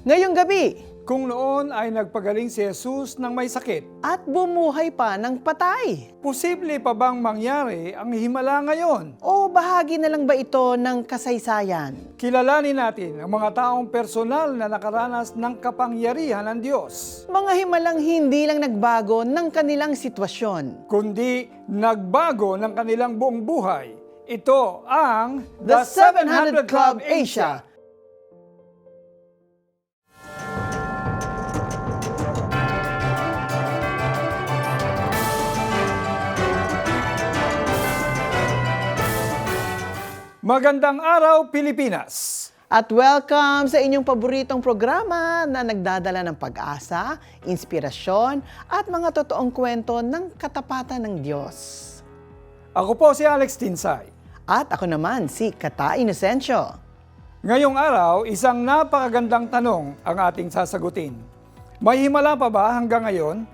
Ngayong gabi, Kung noon ay nagpagaling si Jesus ng may sakit, at bumuhay pa ng patay. posible pa bang mangyari ang himala ngayon? O bahagi na lang ba ito ng kasaysayan? Kilalanin natin ang mga taong personal na nakaranas ng kapangyarihan ng Diyos, Mga himalang hindi lang nagbago ng kanilang sitwasyon. kundi nagbago ng kanilang buong buhay. Ito ang The 700 Club Asia. Magandang araw, Pilipinas! At welcome sa inyong paboritong programa na nagdadala ng pag-asa, inspirasyon, at mga totoong kwento ng katapatan ng Diyos. Ako po si Alex Tinsay. At ako naman si Kata Inocencio. Ngayong araw, isang napakagandang tanong ang ating sasagutin. May himala pa ba hanggang ngayon?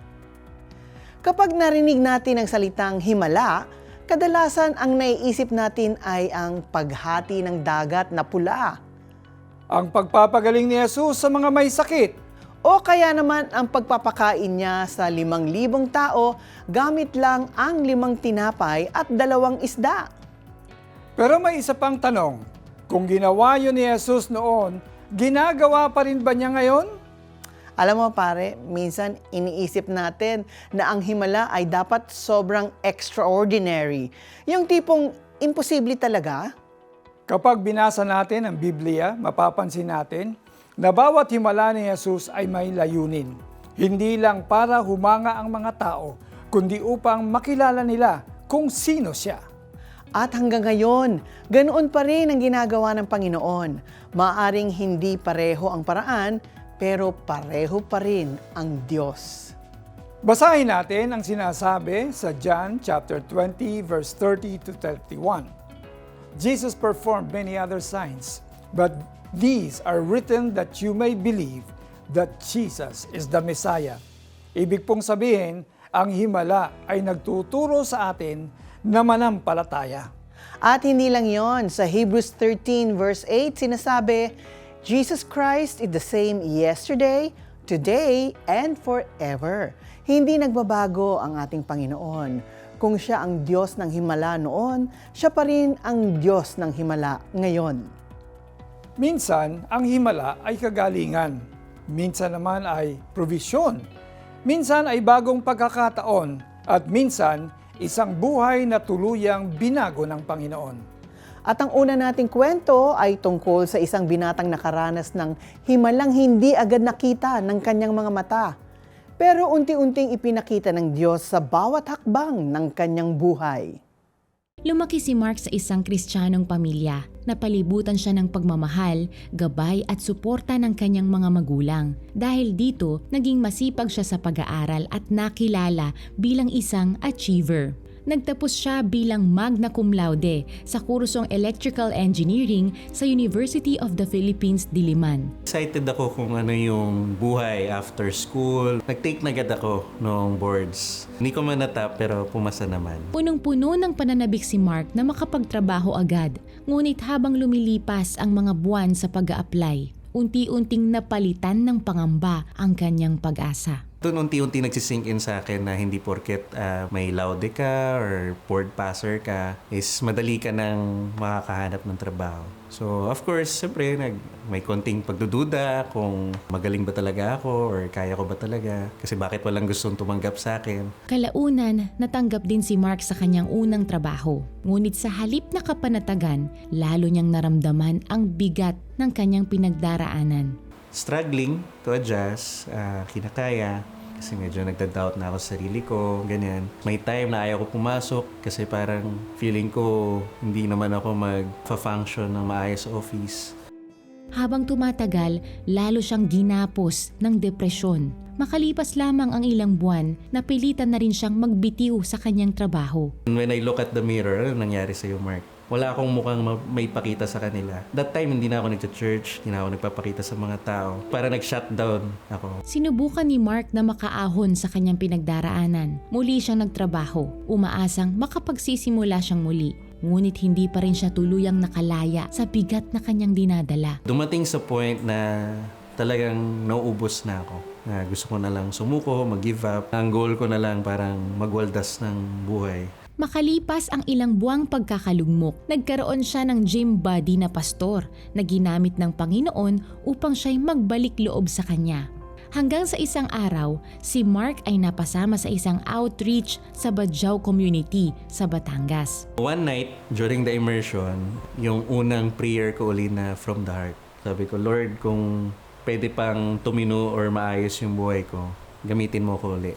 Kapag narinig natin ang salitang himala, kadalasan ang naiisip natin ay ang paghati ng dagat na pula. Ang pagpapagaling ni Jesus sa mga may sakit, O kaya naman ang pagpapakain niya sa 5,000 tao gamit lang ang 5 tinapay at 2 isda. pero may isa pang tanong, kung ginawa yun ni Jesus noon, ginagawa pa rin ba niya ngayon? Alam mo pare, minsan iniisip natin na ang himala ay dapat sobrang extraordinary. Yung tipong imposible talaga. Kapag binasa natin ang Biblia, mapapansin natin na bawat himala ni Jesus ay may layunin. Hindi lang para humanga ang mga tao, kundi upang makilala nila kung sino siya. At hanggang ngayon, ganoon pa rin ang ginagawa ng Panginoon. Maaring hindi pareho ang paraan, pero pareho pa rin ang Diyos. Basahin natin ang sinasabi sa John chapter 20 verse 30 to 31. Jesus performed many other signs, but these are written that you may believe that Jesus is the Messiah. Ibig pong sabihin, ang himala ay nagtuturo sa atin na manampalataya. At hindi lang yon, sa Hebrews 13 verse 8 sinasabi, Jesus Christ is the same yesterday, today, and forever. Hindi nagbabago ang ating Panginoon. Kung siya ang Diyos ng himala noon, siya pa rin ang Diyos ng himala ngayon. Minsan, ang himala ay kagalingan. Minsan naman ay provisyon. Minsan ay bagong pagkakataon. At minsan, isang buhay na tuluyang binago ng Panginoon. At ang una nating kwento ay tungkol sa isang binatang nakaranas ng himalang hindi agad nakita ng kanyang mga mata. Pero unti-unting ipinakita ng Diyos sa bawat hakbang ng kanyang buhay. Lumaki si Mark sa isang Kristiyanong pamilya. Napalibutan siya ng pagmamahal, gabay at suporta ng kanyang mga magulang. Dahil dito, naging masipag siya sa pag-aaral at nakilala bilang isang achiever. Nagtapos siya bilang magna cum laude sa kursong Electrical Engineering sa University of the Philippines, Diliman. Excited ako kung ano yung buhay after school. Nag-take na agad ako noong boards. Hindi ko man natap pero pumasa naman. Punong-puno ng pananabik si Mark na makapagtrabaho agad. Ngunit habang lumilipas ang mga buwan sa pag-a-apply, unti-unting napalitan ng pangamba ang kanyang pag-asa. Doon unti-unti nagsisink in sa akin na hindi porket may laude ka or board passer ka is madali ka nang makakahanap ng trabaho. So of course, siyempre may konting pagdududa kung magaling ba talaga ako or kaya ko ba talaga. Kasi bakit walang gustong tumanggap sa akin. Kalaunan, natanggap din si Mark sa kanyang unang trabaho. Ngunit sa halip na kapanatagan, lalo niyang naramdaman ang bigat ng kanyang pinagdaraanan. Struggling to adjust, kinakaya. Kasi medyo nagda-doubt na ako sa sarili ko, ganyan. May time na ayaw ko pumasok kasi parang feeling ko hindi naman ako mag-function ng maayos sa office. Habang tumatagal, lalo siyang ginapos ng depresyon. Makalipas lamang ang ilang buwan, napilitan na rin siyang magbitiw sa kanyang trabaho. When I look at the mirror, ano nangyari sa'yo, Mark? Wala akong mukhang may pakita sa kanila. That time, hindi na ako nag-church, hindi na ako nagpapakita sa mga tao. Para nag-shutdown ako. Sinubukan ni Mark na makaahon sa kanyang pinagdaraanan. Muli siyang nagtrabaho, umaasang makapagsisimula siyang muli. Ngunit hindi pa rin siya tuluyang nakalaya sa bigat na kanyang dinadala. Dumating sa point na talagang nauubos na ako. Gusto ko na lang sumuko, mag-give up. Ang goal ko na lang parang magwaldas ng buhay. Makalipas ang ilang buwang pagkakalugmok, nagkaroon siya ng gym buddy na pastor na ginamit ng Panginoon upang siya'y magbalik loob sa kanya. Hanggang sa isang araw, si Mark ay napasama sa isang outreach sa Badjao community sa Batangas. One night, during the immersion, yung unang prayer ko uli na from the heart. Sabi ko, Lord, kung pwede pang tumino or maayos yung buhay ko, gamitin mo ko uli.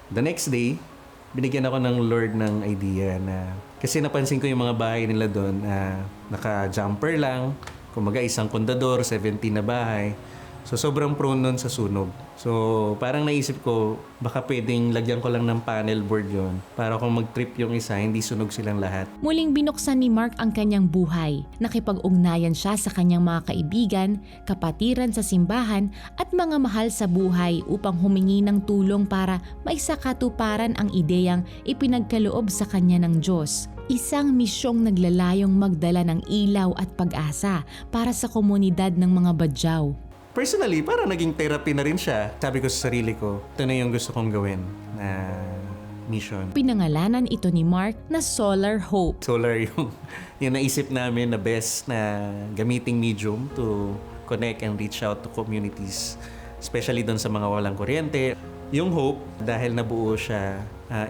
The next day, binigyan ako ng Lord ng idea na kasi napansin ko yung mga bahay nila doon naka-jumper lang, kumaga isang kondador, 17 na bahay. So sobrang prone nun sa sunog. So parang naisip ko baka pwedeng lagyan ko lang ng panel board yon para kung mag-trip yung isa, hindi sunog silang lahat. Muling binuksan ni Mark ang kanyang buhay. Nakipag-ugnayan siya sa kanyang mga kaibigan, kapatiran sa simbahan at mga mahal sa buhay upang humingi ng tulong para maisakatuparan ang ideyang ipinagkaloob sa kanya ng Diyos. Isang misyong naglalayong magdala ng ilaw at pag-asa para sa komunidad ng mga Badjao. Personally, parang naging therapy na rin siya. Sabi ko sa sarili ko, ito na yung gusto kong gawin na mission. Pinangalanan ito ni Mark na Solar Hope. Solar yung naisip namin na best na gamiting medium to connect and reach out to communities. Especially doon sa mga walang kuryente. Yung hope, dahil nabuo siya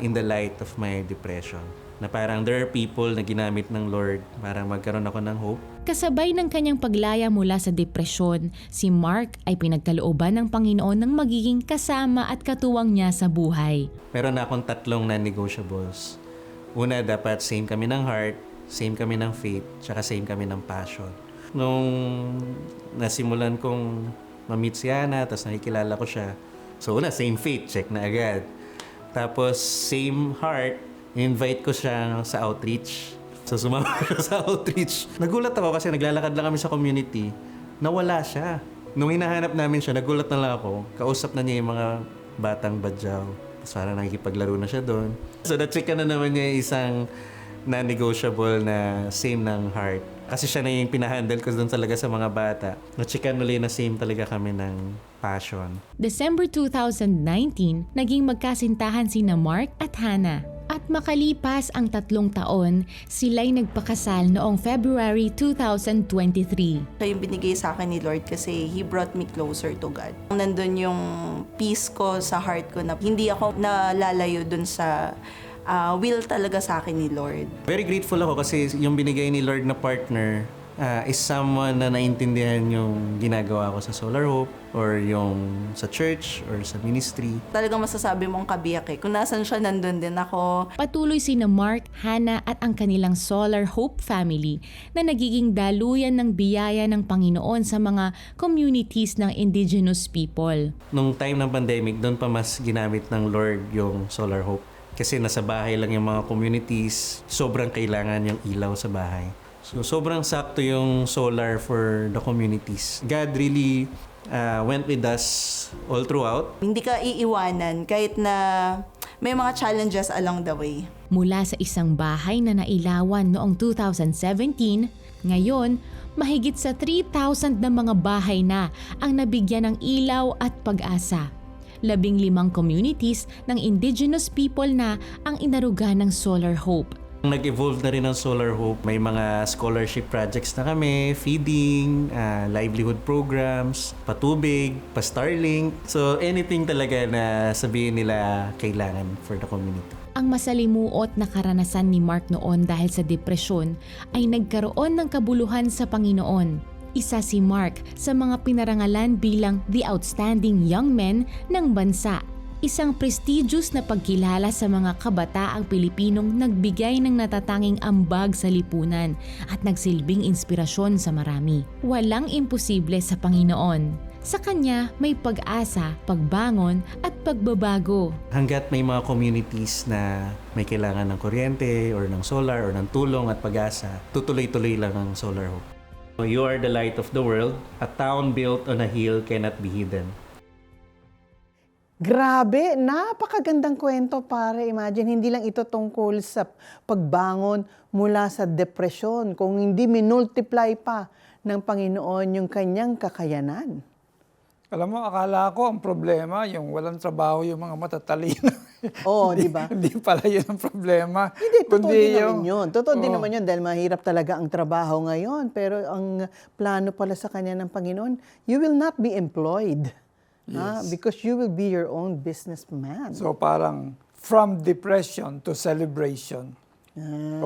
in the light of my depression. Na parang there are people na ginamit ng Lord para magkaroon ako ng hope. Kasabay ng kanyang paglaya mula sa depresyon, si Mark ay pinagkalooban ng Panginoon ng magiging kasama at katuwang niya sa buhay. Meron na akong 3 non-negotiables. Una, dapat same kami ng heart, same kami ng faith, tsaka same kami ng passion. Nung nasimulan kong ma-meet si Hannah, tapos nakikilala ko siya. So una, same faith, check na agad. Tapos same heart, invite ko siya sa outreach. So sumama siya sa outreach. Nagulat ako kasi naglalakad lang kami sa community. Nawala siya. Nung hinahanap namin siya, nagulat na lang ako. Kausap na niya yung mga batang Badjao. Tapos parang nakikipaglaro na siya doon. So na-check na naman niya isang non-negotiable na same ng heart. Kasi siya na yung pinahandle ko doon talaga sa mga bata. Na-checkan ulit na same talaga kami ng passion. December 2019, naging magkasintahan sina Mark at Hannah. At makalipas ang 3 taon, sila'y nagpakasal noong February 2023. Siya yung binigay sa akin ni Lord kasi He brought me closer to God. Nandun yung peace ko sa heart ko na hindi ako nalalayo dun sa will talaga sa akin ni Lord. Very grateful ako kasi yung binigay ni Lord na partner is someone na naintindihan yung ginagawa ko sa Solar Hope or yung sa church or sa ministry. Talagang masasabi mong kabiyak eh. Kung nasan siya, nandun din ako. Patuloy sina Mark, Hannah at ang kanilang Solar Hope family na nagiging daluyan ng biyaya ng Panginoon sa mga communities ng indigenous people. Nung time ng pandemic, doon pa mas ginamit ng Lord yung Solar Hope. Kasi nasa bahay lang yung mga communities, sobrang kailangan yung ilaw sa bahay. So sobrang sakto yung solar for the communities. God really went with us all throughout. Hindi ka iiwanan kahit na may mga challenges along the way. Mula sa isang bahay na nailawan noong 2017, ngayon, mahigit sa 3,000 na mga bahay na ang nabigyan ng ilaw at pag-asa. 15 communities ng indigenous people na ang inaruga ng Solar Hope. Nag-evolve na rin ang Solar Hope. May mga scholarship projects na kami, feeding, livelihood programs, patubig, pa-Starlink. So anything talaga na sabihin nila kailangan for the community. Ang masalimuot na karanasan ni Mark noon dahil sa depresyon ay nagkaroon ng kabuluhan sa Panginoon. Isa si Mark sa mga pinarangalan bilang the outstanding young men ng bansa. Isang prestigious na pagkilala sa mga kabataang Pilipinong nagbigay ng natatanging ambag sa lipunan at nagsilbing inspirasyon sa marami. Walang imposible sa Panginoon. Sa Kanya may pag-asa, pagbangon at pagbabago. Hanggat may mga communities na may kailangan ng kuryente or ng solar or ng tulong at pag-asa, tutuloy-tuloy lang ang Solar Hope. You are the light of the world. A town built on a hill cannot be hidden. Grabe, napakagandang kwento pare. Imagine, hindi lang ito tungkol sa pagbangon mula sa depresyon, kung hindi minultiply pa ng Panginoon yung kanyang kakayanan. Alam mo, akala ko ang problema, yung walang trabaho yung mga matatalino. Oo, di ba? Hindi pala yun ang problema. Hindi, totoo Kundi din naman yung- yun. Totoo din Oo. naman yun dahil mahirap talaga ang trabaho ngayon. Pero ang plano pala sa kanya ng Panginoon, you will not be employed. Because you will be your own businessman. So parang from depression to celebration.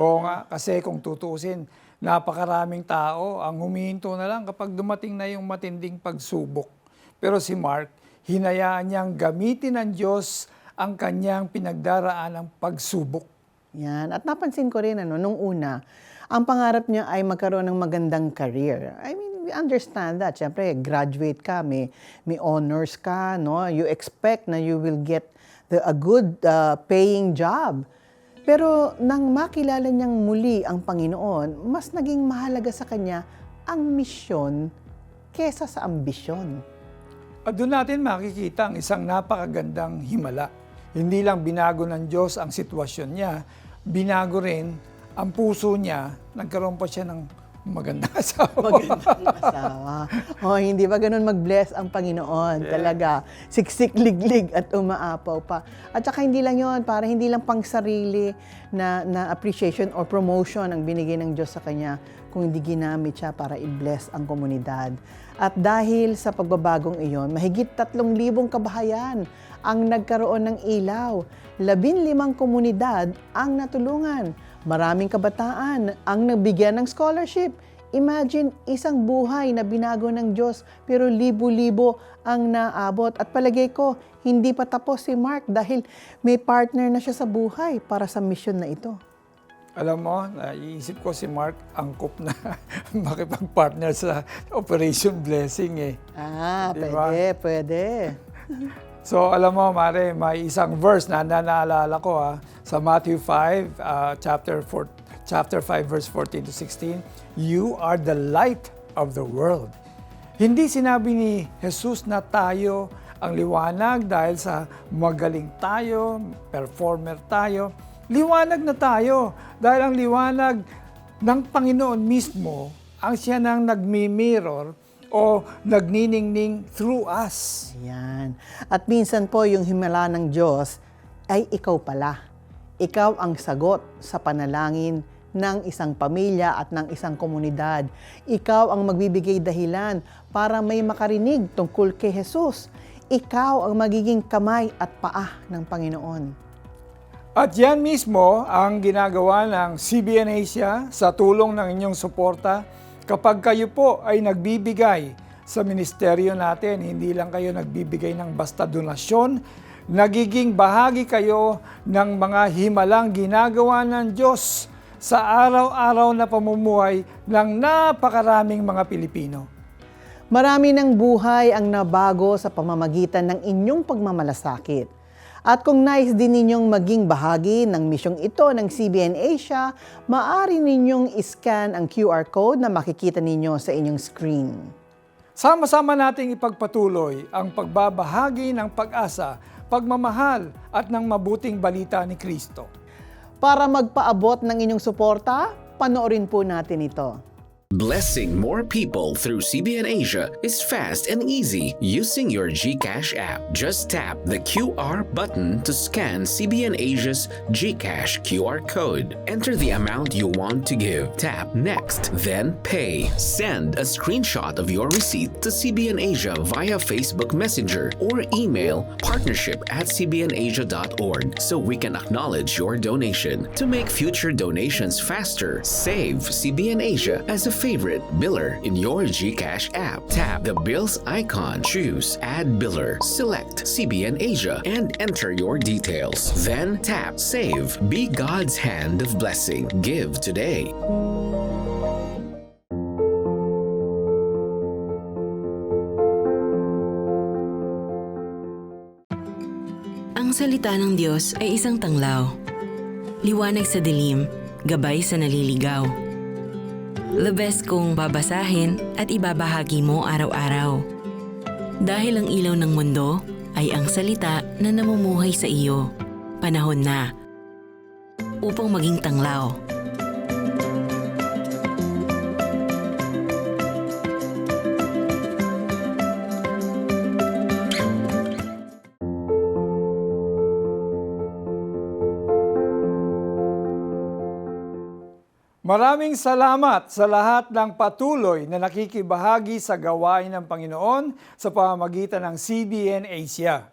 Oo nga, kasi kung tutuusin, napakaraming tao ang humihinto na lang kapag dumating na yung matinding pagsubok. Pero si Mark, hinayaan niyang gamitin ng Diyos ang kanyang pinagdaraan ng pagsubok. Yan. At napansin ko rin, nung una, ang pangarap niya ay magkaroon ng magandang career. I mean, we understand that. Siyempre, graduate ka, may honors ka, no? You expect na you will get a good paying job. Pero nang makilala niyang muli ang Panginoon, mas naging mahalaga sa kanya ang misyon kesa sa ambisyon. At doon natin makikita ang isang napakagandang himala. Hindi lang binago ng Diyos ang sitwasyon niya, binago rin ang puso niya, nagkaroon pa siya ng magandang asawa. Magandang asawa. Hindi ba ganun mag-bless ang Panginoon? Talaga, siksik, liglig at umaapaw pa. At saka hindi lang yon, para hindi lang pang sarili na appreciation or promotion ang binigay ng Diyos sa kanya, kung hindi ginamit siya para i-bless ang komunidad. At dahil sa pagbabagong iyon, mahigit 3,000 kabahayan ang nagkaroon ng ilaw. 15 komunidad ang natulungan. Maraming kabataan ang nabigyan ng scholarship. Imagine, isang buhay na binago ng Diyos, pero libo-libo ang naabot. At palagay ko, hindi pa tapos si Mark dahil may partner na siya sa buhay para sa mission na ito. Alam mo, naiisip ko si Mark angkop na makipag-partner sa Operation Blessing eh. Diba? Pwede. So alam mo, Mare, may isang verse na naalala ko sa Matthew 5, chapter 5, verse 14 to 16. You are the light of the world. Hindi sinabi ni Jesus na tayo ang liwanag dahil sa magaling tayo, performer tayo. Liwanag na tayo dahil ang liwanag ng Panginoon mismo ang siya nang nagmi-mirror o nagniningning through us. Yan. At minsan po yung himala ng Diyos ay ikaw pala. Ikaw ang sagot sa panalangin ng isang pamilya at ng isang komunidad. Ikaw ang magbibigay dahilan para may makarinig tungkol kay Jesus. Ikaw ang magiging kamay at paa ng Panginoon. At yan mismo ang ginagawa ng CBN Asia sa tulong ng inyong suporta. Kapag kayo po ay nagbibigay sa ministeryo natin, hindi lang kayo nagbibigay ng basta donasyon, nagiging bahagi kayo ng mga himalang ginagawa ng Diyos sa araw-araw na pamumuhay ng napakaraming mga Pilipino. Marami ng buhay ang nabago sa pamamagitan ng inyong pagmamalasakit. At kung nais din ninyong maging bahagi ng misyong ito ng CBN Asia, maaari ninyong iscan ang QR code na makikita ninyo sa inyong screen. Sama-sama nating ipagpatuloy ang pagbabahagi ng pag-asa, pagmamahal at ng mabuting balita ni Kristo. Para magpaabot ng inyong suporta, panoorin po natin ito. Blessing more people through CBN Asia is fast and easy using your GCash app. Just tap the QR button to scan CBN Asia's GCash QR code. Enter the amount you want to give. Tap Next, then Pay. Send a screenshot of your receipt to CBN Asia via Facebook Messenger or email partnership@cbnasia.org so we can acknowledge your donation. To make future donations faster, save CBN Asia as a favorite biller in your GCash app. Tap the bills icon, choose Add Biller, select CBN Asia, and enter your details. Then tap Save. Be God's hand of blessing. Give today. Ang salita ng Diyos ay isang tanglaw. Liwanag sa dilim, gabay sa naliligaw. The best kung babasahin at ibabahagi mo araw-araw. Dahil ang ilaw ng mundo ay ang salita na namumuhay sa iyo. Panahon na upang maging tanglaw. Maraming salamat sa lahat ng patuloy na nakikibahagi sa gawain ng Panginoon sa pamamagitan ng CBN Asia.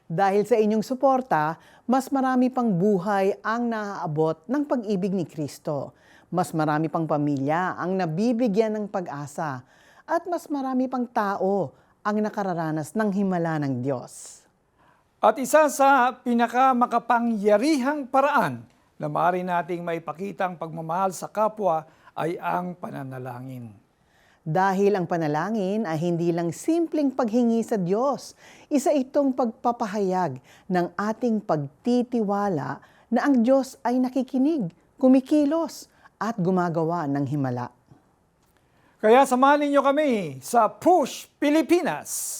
Dahil sa inyong suporta, mas marami pang buhay ang naaabot ng pag-ibig ni Kristo. Mas marami pang pamilya ang nabibigyan ng pag-asa. At mas marami pang tao ang nakararanas ng himala ng Diyos. At isa sa pinakamakapangyarihang paraan na maaari nating maipakita ang pagmamahal sa kapwa ay ang pananalangin. Dahil ang panalangin ay hindi lang simpleng paghingi sa Diyos. Isa itong pagpapahayag ng ating pagtitiwala na ang Diyos ay nakikinig, kumikilos, at gumagawa ng himala. Kaya samahan ninyo kami sa Push Pilipinas!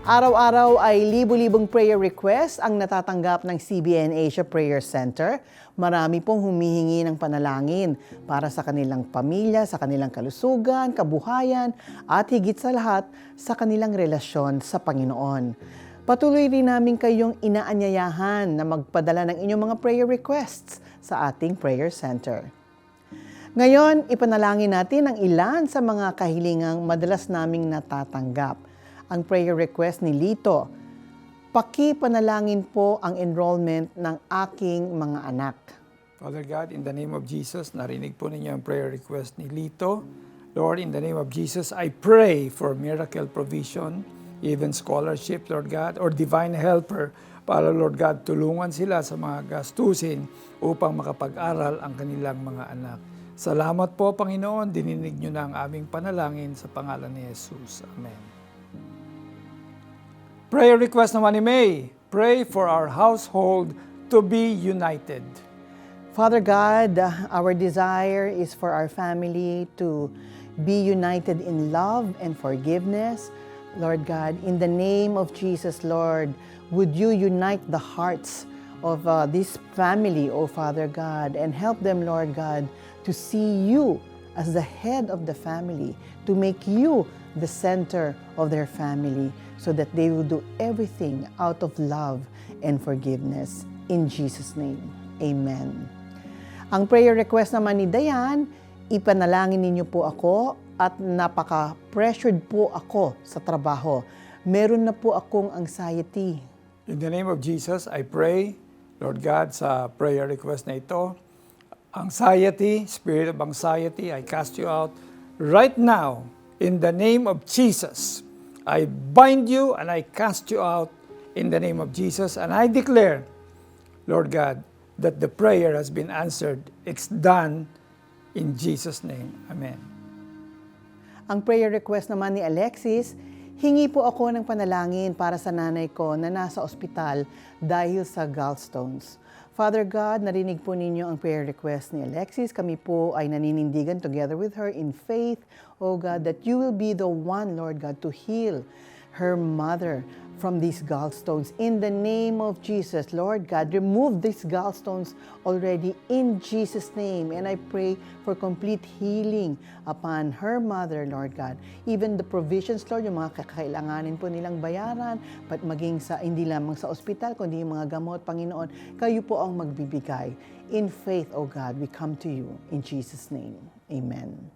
Araw-araw ay libu-libong prayer request ang natatanggap ng CBN Asia Prayer Center. Marami pong humihingi ng panalangin para sa kanilang pamilya, sa kanilang kalusugan, kabuhayan, at higit sa lahat sa kanilang relasyon sa Panginoon. Patuloy rin namin kayong inaanyayahan na magpadala ng inyong mga prayer requests sa ating prayer center. Ngayon, ipanalangin natin ang ilan sa mga kahilingang madalas naming natatanggap. Ang prayer request ni Lito, pakipanalangin po ang enrollment ng aking mga anak. Father God, in the name of Jesus, narinig po ninyo ang prayer request ni Lito. Lord, in the name of Jesus, I pray for miracle provision, even scholarship, Lord God, or divine helper para, Lord God, tulungan sila sa mga gastusin upang makapag-aral ang kanilang mga anak. Salamat po, Panginoon, dininig nyo na ang aming panalangin sa pangalan ni Jesus. Amen. Prayer request naman ni May. Pray for our household to be united. Father God, our desire is for our family to be united in love and forgiveness. Lord God, in the name of Jesus, Lord, would you unite the hearts of this family, O Father God, and help them, Lord God, to see you as the head of the family, to make you the center of their family, so that they will do everything out of love and forgiveness. In Jesus' name, amen. Ang prayer request naman ni Dayan, ipanalangin ninyo po ako at napaka-pressured po ako sa trabaho. Meron na po akong anxiety. In the name of Jesus, I pray, Lord God, sa prayer request na ito, anxiety, spirit of anxiety, I cast you out right now in the name of Jesus. I bind you and I cast you out in the name of Jesus. And I declare, Lord God, that the prayer has been answered. It's done in Jesus' name. Amen. Ang prayer request naman ni Alexis, hingi po ako ng panalangin para sa nanay ko na nasa ospital dahil sa gallstones. Father God, narinig po ninyo ang prayer request ni Alexis. Kami po ay naninindigan together with her in faith, O God, that you will be the one, Lord God, to heal her mother from these gallstones. In the name of Jesus, Lord God, remove these gallstones already in Jesus' name. And I pray for complete healing upon her mother, Lord God. Even the provisions, Lord, yung mga kakailanganin po nilang bayaran, but maging sa, hindi lamang sa ospital, kundi yung mga gamot, Panginoon, kayo po ang magbibigay. In faith, O God, we come to you. In Jesus' name, amen.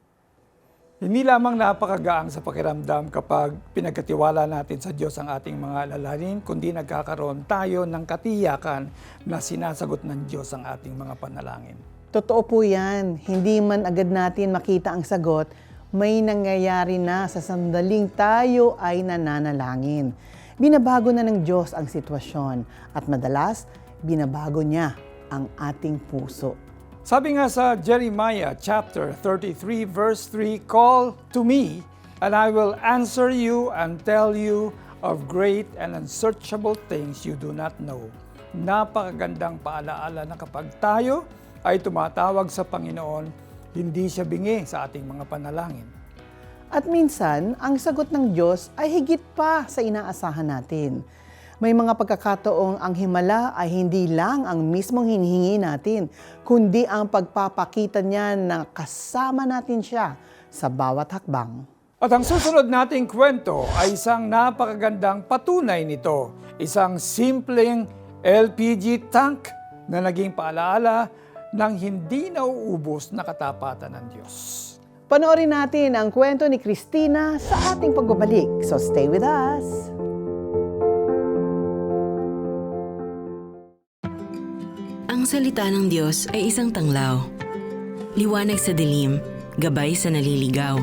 Hindi lamang napakagaang sa pakiramdam kapag pinagkatiwala natin sa Diyos ang ating mga alalahanin, kundi nagkakaroon tayo ng katiyakan na sinasagot ng Diyos ang ating mga panalangin. Totoo po yan. Hindi man agad natin makita ang sagot, may nangyayari na sa sandaling tayo ay nananalangin. Binabago na ng Diyos ang sitwasyon at madalas, binabago niya ang ating puso. Sabi nga sa Jeremiah chapter 33 verse 3, "Call to me, and I will answer you and tell you of great and unsearchable things you do not know." Napakagandang paalaala na kapag tayo ay tumatawag sa Panginoon, hindi siya bingi sa ating mga panalangin. At minsan, ang sagot ng Diyos ay higit pa sa inaasahan natin. May mga pagkakataong ang himala ay hindi lang ang mismong hinihingi natin, kundi ang pagpapakita niya na kasama natin siya sa bawat hakbang. At ang susunod nating kwento ay isang napakagandang patunay nito. Isang simpleng LPG tank na naging paalaala ng hindi nauubos na katapatan ng Diyos. Panoorin natin ang kwento ni Christina sa ating pagbabalik. So stay with us. Ang salita ng Diyos ay isang tanglaw. Liwanag sa dilim, gabay sa naliligaw.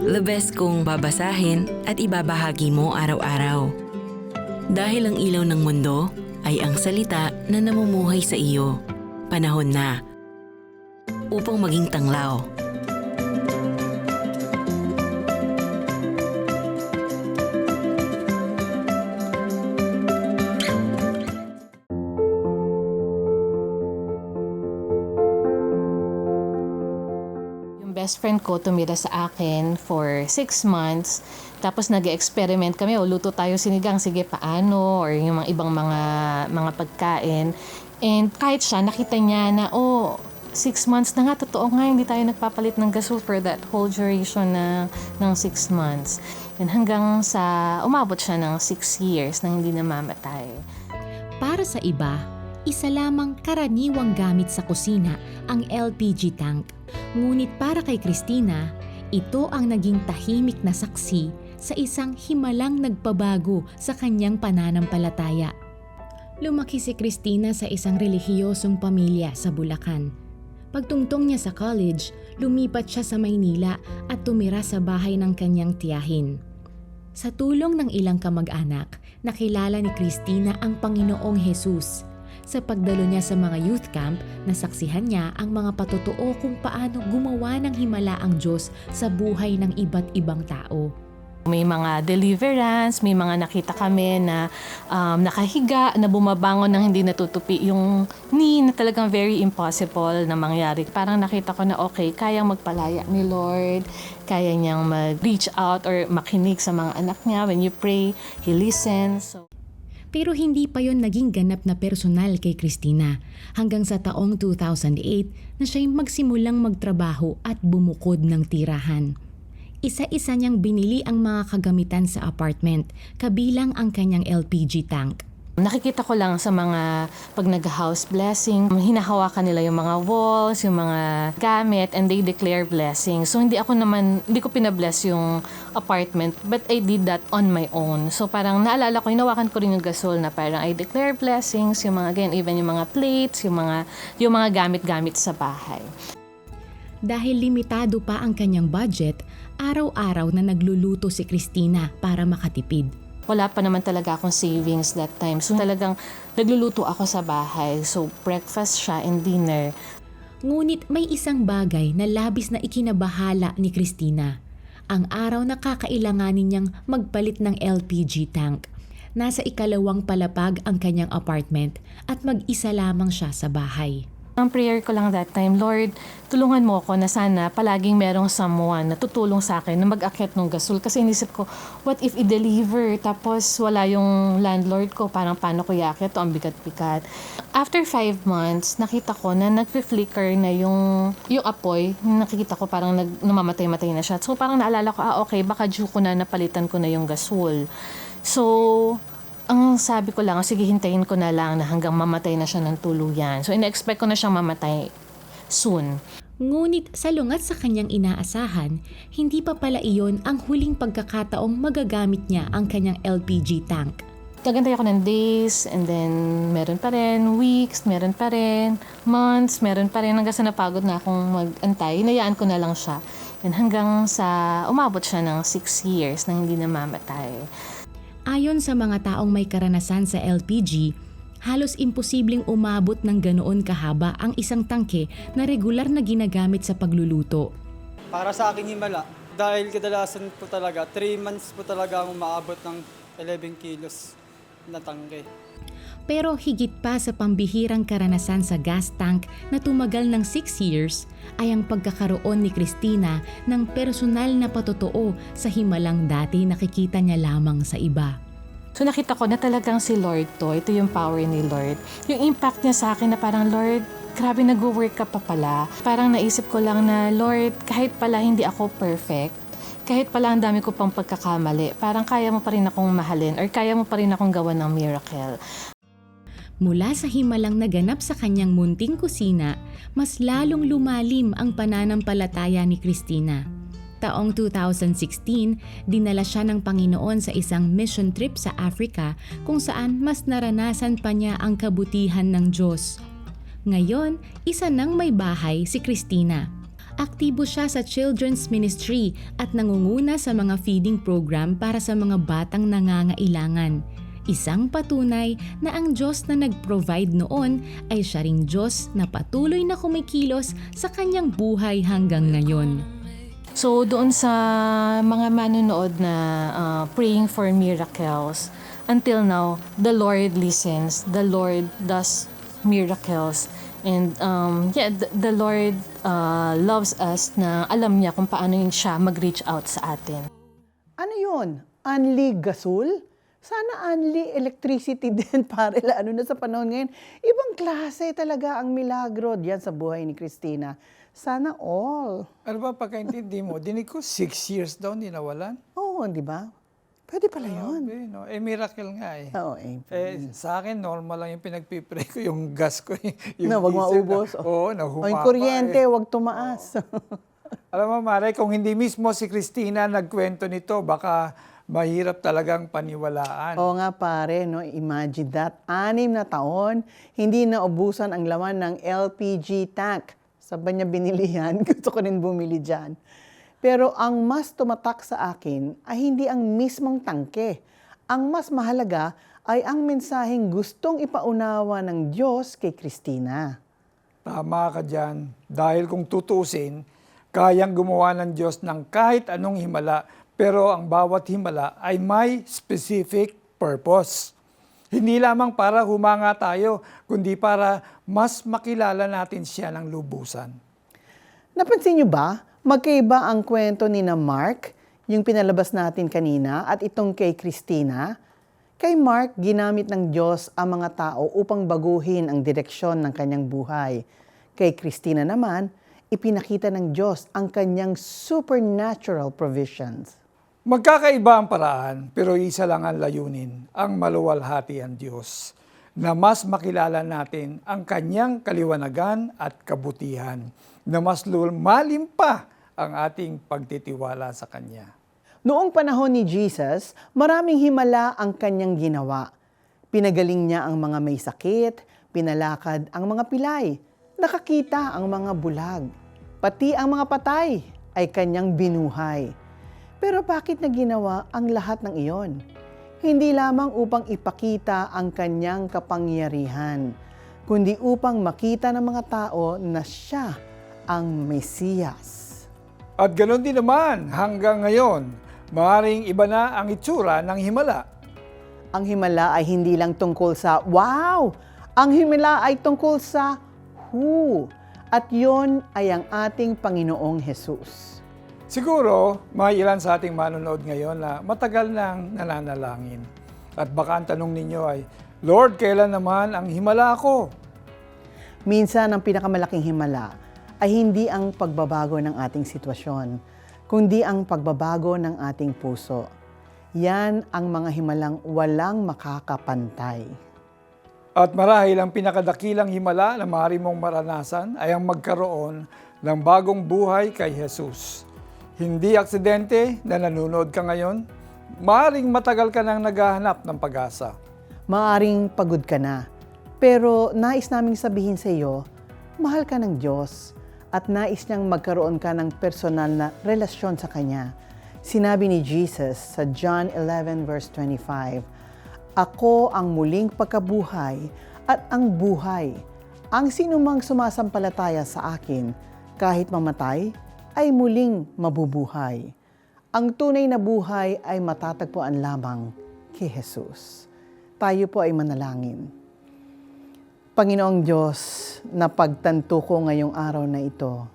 The best kung babasahin at ibabahagi mo araw-araw. Dahil ang ilaw ng mundo ay ang salita na namumuhay sa iyo. Panahon na upang maging tanglaw. Best friend ko tumira sa akin for 6 months. Tapos nag-experiment kami, luto tayo sinigang, sige paano, or yung mga ibang mga pagkain. And kahit siya, nakita niya na, 6 months na nga, totoo nga, hindi tayo nagpapalit ng gasol for that whole duration ng 6 months. And hanggang sa umabot siya ng 6 years na hindi namamatay. Para sa iba, isa lamang karaniwang gamit sa kusina ang LPG tank. Ngunit para kay Christina, ito ang naging tahimik na saksi sa isang himalang nagpabago sa kanyang pananampalataya. Lumaki si Christina sa isang relihiyosong pamilya sa Bulacan. Pagtungtong niya sa college, lumipat siya sa Maynila at tumira sa bahay ng kanyang tiyahin. Sa tulong ng ilang kamag-anak, nakilala ni Christina ang Panginoong Jesus. Sa pagdalo niya sa mga youth camp, nasaksihan niya ang mga patotoo kung paano gumawa ng himala ang Diyos sa buhay ng iba't ibang tao. May mga deliverance, may mga nakita kami na nakahiga, na bumabangon ng hindi natutupi yung knee na talagang very impossible na mangyari. Parang nakita ko na okay, kayang magpalaya ni Lord, kaya niyang mag-reach out or makinig sa mga anak niya. When you pray, He listens. Pero hindi pa yon naging ganap na personal kay Christina hanggang sa taong 2008 na siya'y magsimulang magtrabaho at bumukod ng tirahan. Isa-isa niyang binili ang mga kagamitan sa apartment, kabilang ang kanyang LPG tank. Nakikita ko lang sa mga pag nag-house blessing, hinahawakan nila yung mga walls, yung mga gamit, and they declare blessing. So hindi ko pinabless yung apartment, but I did that on my own. So parang naalala ko, hinawakan ko rin yung gasol na parang I declare blessings, yung mga, again, even yung mga plates, yung mga gamit-gamit sa bahay. Dahil limitado pa ang kanyang budget, araw-araw na nagluluto si Christina para makatipid. Wala pa naman talaga akong savings that time. So talagang nagluluto ako sa bahay. So breakfast siya and dinner. Ngunit may isang bagay na labis na ikinabahala ni Christina. Ang araw na kakailanganin niyang magpalit ng LPG tank. Nasa ikalawang palapag ang kanyang apartment at mag-isa lamang siya sa bahay. Ang prayer ko lang that time, Lord, tulungan mo ako na sana palaging merong someone na tutulong sa akin na mag-akyat ng gasol. Kasi inisip ko, what if i-deliver tapos wala yung landlord ko? Parang paano ko iakyat? Ito ang bigat-bigat. After 5 months, nakita ko na nag-flicker na yung apoy. Nakikita ko parang namamatay-matay na siya. So parang naalala ko, okay, baka due ko na napalitan ko na yung gasol. So ang sabi ko lang, sige, hintayin ko na lang na hanggang mamatay na siya ng tuluyan. So, ina-expect ko na siyang mamatay soon. Ngunit salungat sa kanyang inaasahan, hindi pa pala iyon ang huling pagkakataong magagamit niya ang kanyang LPG tank. Nagantay ako ng days, and then meron pa rin weeks, meron pa rin months, meron pa rin hanggang sa napagod na akong mag-antay. Hinayaan ko na lang siya. And hanggang sa umabot siya ng 6 years na hindi namamatay. Ayon sa mga taong may karanasan sa LPG, halos imposibleng umabot ng ganoon kahaba ang isang tangke na regular na ginagamit sa pagluluto. Para sa akin himala, dahil kadalasan po talaga, 3 months po talaga ang umaabot ng 11 kilos na tangke. Pero higit pa sa pambihirang karanasan sa gas tank na tumagal ng 6 years, ay ang pagkakaroon ni Christina ng personal na patotoo sa himalang dati nakikita niya lamang sa iba. So nakita ko na talagang si Lord to. Ito yung power ni Lord. Yung impact niya sa akin na parang, Lord, grabe nag-work ka pa pala. Parang naisip ko lang na, Lord, kahit pala hindi ako perfect, kahit pala ang dami ko pang pagkakamali, parang kaya mo pa rin akong mahalin or kaya mo pa rin akong gawan ng miracle. Mula sa himalang naganap sa kanyang munting kusina, mas lalong lumalim ang pananampalataya ni Christina. Taong 2016, dinala siya ng Panginoon sa isang mission trip sa Africa kung saan mas naranasan pa niya ang kabutihan ng Diyos. Ngayon, isa nang may bahay si Christina. Aktibo siya sa children's ministry at nangunguna sa mga feeding program para sa mga batang nangangailangan. Isang patunay na ang Diyos na nag-provide noon ay siya ring Diyos na patuloy na kumikilos sa kanyang buhay hanggang ngayon. So doon sa mga manonood na praying for miracles, until now, the Lord listens, the Lord does miracles. And the Lord loves us na alam niya kung paano yun siya mag-reach out sa atin. Ano yun? Unli gasol? Sana unli electricity din para lalo na sa panahon ngayon. Ibang klase talaga ang milagro diyan sa buhay ni Christina. Sana all. Ano ba pagkaintindi mo? Dinig ko 6 years daw hindi nawalan. Oo, di ba? Pwede pala yun. Grabe, no? Miracle nga eh. Oo, Sa akin, normal lang yung pinagpipray ko, yung gas ko. Yung na, wag diesel maubos. Oo, O nahumapa yung kuryente, wag tumaas. Alam mo, Mare, kung hindi mismo si Christina nagkwento nito, baka mahirap talagang paniwalaan. Oo nga pare, no? Imagine that. 6 na taon, hindi naubusan ang laman ng LPG tank. Saan ba niya binili yan? Gusto ko rin bumili dyan. Pero ang mas tumatak sa akin ay hindi ang mismong tangke. Ang mas mahalaga ay ang mensaheng gustong ipaunawa ng Diyos kay Christina. Tama ka dyan. Dahil kung tutusin, kayang gumawa ng Diyos ng kahit anong himala, pero ang bawat himala ay may specific purpose. Hindi lamang para humanga tayo, kundi para mas makilala natin siya ng lubusan. Napansin niyo ba? Magkaiba ang kwento ni na Mark, yung pinalabas natin kanina, at itong kay Christina. Kay Mark, ginamit ng Diyos ang mga tao upang baguhin ang direksyon ng kanyang buhay. Kay Christina naman, ipinakita ng Diyos ang kanyang supernatural provisions. Magkakaiba ang paraan, pero isa lang ang layunin, ang maluwalhati ang Diyos, na mas makilala natin ang kanyang kaliwanagan at kabutihan, na mas lumalim pa ang ating pagtitiwala sa Kanya. Noong panahon ni Jesus, maraming himala ang kanyang ginawa. Pinagaling niya ang mga may sakit, pinalakad ang mga pilay, nakakita ang mga bulag, pati ang mga patay ay kanyang binuhay. Pero bakit na ginawa ang lahat ng iyon? Hindi lamang upang ipakita ang kanyang kapangyarihan, kundi upang makita ng mga tao na siya ang Mesiyas. At ganoon din naman hanggang ngayon, maaaring iba na ang itsura ng himala. Ang himala ay hindi lang tungkol sa wow! Ang himala ay tungkol sa who. At yon ay ang ating Panginoong Jesus. Siguro, may ilan sa ating manonood ngayon na matagal nang nananalangin. At baka ang tanong ninyo ay, Lord, kailan naman ang himala ko? Minsan ang pinakamalaking himala ay hindi ang pagbabago ng ating sitwasyon, kundi ang pagbabago ng ating puso. Yan ang mga himalang walang makakapantay. At marahil ang pinakadakilang himala na maaari mong maranasan ay ang magkaroon ng bagong buhay kay Jesus. Hindi aksidente na nanonood ka ngayon, maaaring matagal ka nang naghahanap ng pag-asa. Maaring pagod ka na, pero nais naming sabihin sa iyo, mahal ka ng Diyos at nais niyang magkaroon ka ng personal na relasyon sa Kanya. Sinabi ni Jesus sa John 11 verse 25, Ako ang muling pagkabuhay at ang buhay. Ang sinumang sumasampalataya sa akin, kahit mamatay, ay muling mabubuhay. Ang tunay na buhay ay matatagpuan lamang kay Jesus. Tayo po ay manalangin. Panginoong Diyos, napagtanto ko ngayong araw na ito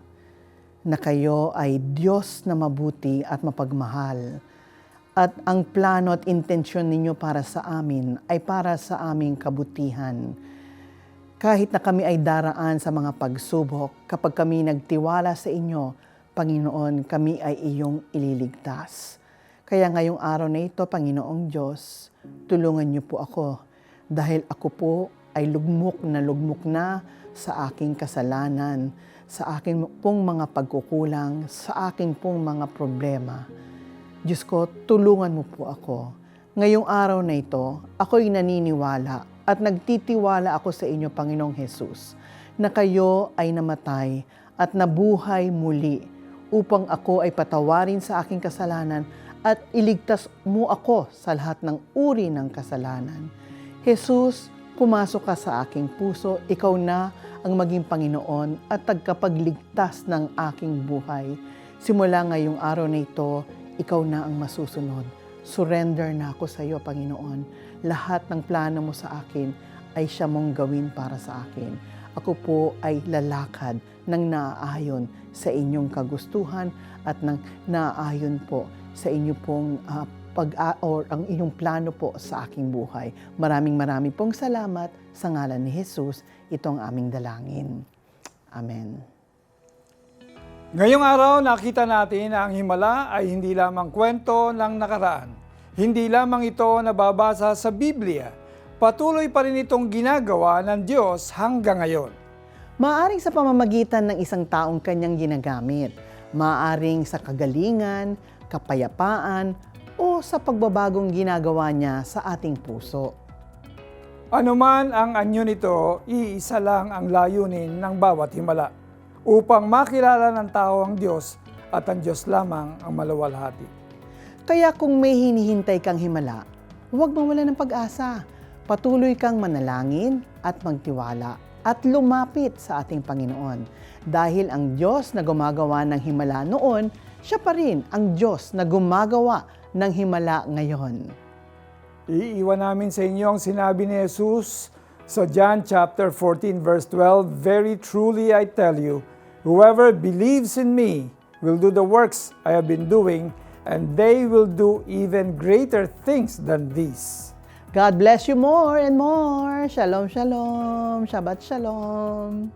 na kayo ay Diyos na mabuti at mapagmahal. At ang plano at intensyon ninyo para sa amin ay para sa aming kabutihan. Kahit na kami ay daraan sa mga pagsubok, kapag kami nagtiwala sa inyo, Panginoon, kami ay iyong ililigtas. Kaya ngayong araw na ito, Panginoong Diyos, tulungan niyo po ako dahil ako po ay lugmok na sa aking kasalanan, sa aking pong mga pagkukulang, sa aking pong mga problema. Diyos ko, tulungan mo po ako. Ngayong araw na ito, ako'y naniniwala at nagtitiwala ako sa inyo, Panginoong Hesus, na kayo ay namatay at nabuhay muli upang ako ay patawarin sa aking kasalanan at iligtas mo ako sa lahat ng uri ng kasalanan. Jesus, pumasok ka sa aking puso, ikaw na ang maging Panginoon at tagapagligtas ng aking buhay. Simula ngayong araw na ito, ikaw na ang masusunod. Surrender na ako sa iyo, Panginoon. Lahat ng plano mo sa akin ay siya mong gawin para sa akin. Ako po ay lalakad ng naaayon sa inyong kagustuhan at ng naaayon po sa inyo pong ang inyong plano po sa aking buhay. Maraming pong salamat sa ngalan ni Jesus. Ito ang aming dalangin. Amen. Ngayong araw, nakita natin na ang himala ay hindi lamang kwento ng nakaraan. Hindi lamang ito nababasa sa Biblia. Patuloy pa rin itong ginagawa ng Diyos hanggang ngayon. Maaring sa pamamagitan ng isang taong kanyang ginagamit. Maaring sa kagalingan, kapayapaan, o sa pagbabagong ginagawa niya sa ating puso. Ano man ang anyo nito, iisa lang ang layunin ng bawat himala, upang makilala ng tao ang Diyos at ang Diyos lamang ang maluwalhati. Kaya kung may hinihintay kang himala, huwag mawala ng pag-asa. Patuloy kang manalangin at magtiwala at lumapit sa ating Panginoon. Dahil ang Diyos na gumagawa ng himala noon, siya pa rin ang Diyos na gumagawa ng himala ngayon. Iiwan namin sa inyo ang sinabi ni Jesus sa John chapter 14 verse 12, "Very truly I tell you, whoever believes in me will do the works I have been doing, and they will do even greater things than these." God bless you more and more. Shalom, shalom. Shabbat shalom.